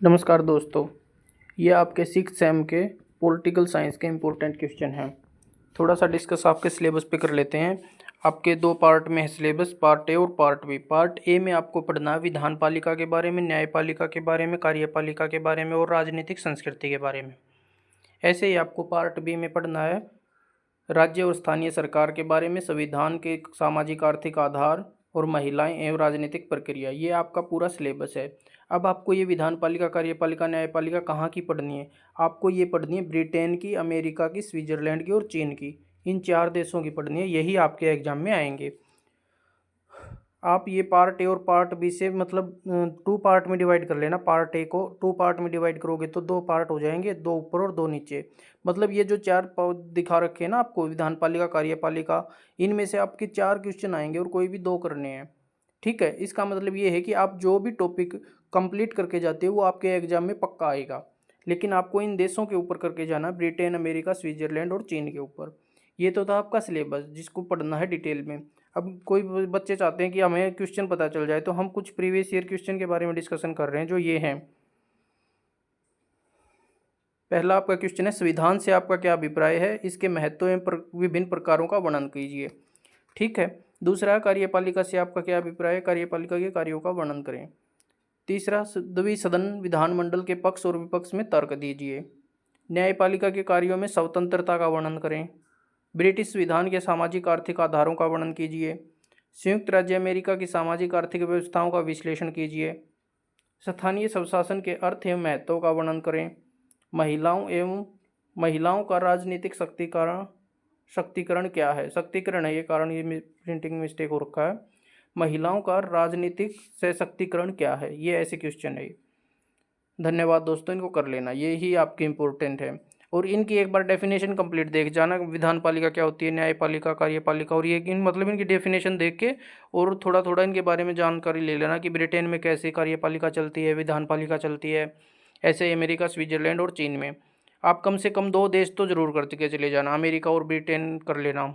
नमस्कार दोस्तों, ये आपके सिक्स सेम के पॉलिटिकल साइंस के इम्पोर्टेंट क्वेश्चन हैं। थोड़ा सा डिस्कस आपके सिलेबस पे कर लेते हैं। आपके दो पार्ट में है सिलेबस, पार्ट ए और पार्ट बी। पार्ट ए में आपको पढ़ना है विधान पालिका के बारे में, न्यायपालिका के बारे में, कार्यपालिका के बारे में और राजनीतिक संस्कृति के बारे में। ऐसे ही आपको पार्ट बी में पढ़ना है राज्य और स्थानीय सरकार के बारे में, संविधान के सामाजिक आर्थिक आधार और महिलाएं एवं राजनीतिक प्रक्रिया। ये आपका पूरा सिलेबस है। अब आपको ये विधान पालिका, कार्यपालिका, न्यायपालिका कहाँ की पढ़नी है? आपको ये पढ़नी है ब्रिटेन की, अमेरिका की, स्विट्जरलैंड की और चीन की। इन 4 देशों की पढ़नी है। यही आपके एग्जाम में आएंगे। आप ये पार्ट ए और पार्ट बी से मतलब 2 पार्ट में डिवाइड कर लेना। पार्ट ए को 2 पार्ट में डिवाइड करोगे तो 2 पार्ट हो जाएंगे, 2 ऊपर और 2 नीचे। मतलब ये जो 4 दिखा रखे हैं ना आपको, विधान पालिका, कार्यपालिका, इनमें से आपके 4 क्वेश्चन आएंगे और कोई भी 2 करने हैं। ठीक है, इसका मतलब ये है कि आप जो भी टॉपिक कंप्लीट करके जाते हो वो आपके एग्जाम में पक्का आएगा। लेकिन आपको इन देशों के ऊपर करके जाना, ब्रिटेन, अमेरिका, स्विट्जरलैंड और चीन के ऊपर। ये तो था आपका सिलेबस जिसको पढ़ना है डिटेल में। अब कोई बच्चे चाहते हैं कि हमें क्वेश्चन पता चल जाए, तो हम कुछ प्रीवियस ईयर क्वेश्चन के बारे में डिस्कशन कर रहे हैं, जो ये हैं। पहला आपका क्वेश्चन है, संविधान से आपका क्या अभिप्राय है? इसके महत्व एवं विभिन्न प्रकारों का वर्णन कीजिए। ठीक है। दूसरा, कार्यपालिका से आपका क्या अभिप्राय है? कार्यपालिका के कार्यों का वर्णन करें। तीसरा, द्विसदन विधानमंडल के पक्ष और विपक्ष में तर्क दीजिए। न्यायपालिका के कार्यों में स्वतंत्रता का वर्णन करें। ब्रिटिश संविधान के सामाजिक आर्थिक आधारों का वर्णन कीजिए। संयुक्त राज्य अमेरिका की सामाजिक आर्थिक व्यवस्थाओं का विश्लेषण कीजिए। स्थानीय स्वशासन के अर्थ एवं महत्व का वर्णन करें। महिलाओं का राजनीतिक शक्तिकरण क्या है? शक्तिकरण है ये, कारण ये प्रिंटिंग मिस्टेक हो रखा है। महिलाओं का राजनीतिक सशक्तिकरण क्या है? ये ऐसे क्वेश्चन है। धन्यवाद दोस्तों, इनको कर लेना, ये ही आपके इम्पोर्टेंट है। और इनकी एक बार डेफिनेशन कंप्लीट देख जाना, विधान पालिका क्या होती है, न्यायपालिका, कार्यपालिका, और ये मतलब इनकी डेफिनेशन देख के और थोड़ा थोड़ा इनके बारे में जानकारी ले लेना कि ब्रिटेन में कैसे कार्यपालिका चलती है, विधान पालिका चलती है। ऐसे अमेरिका, स्विट्जरलैंड और चीन में आप कम से कम 2 देश तो ज़रूर करके चले जाना, अमेरिका और ब्रिटेन कर लेना,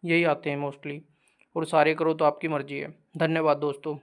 यही आते हैं मोस्टली। और सारे करो तो आपकी मर्जी है। धन्यवाद दोस्तों।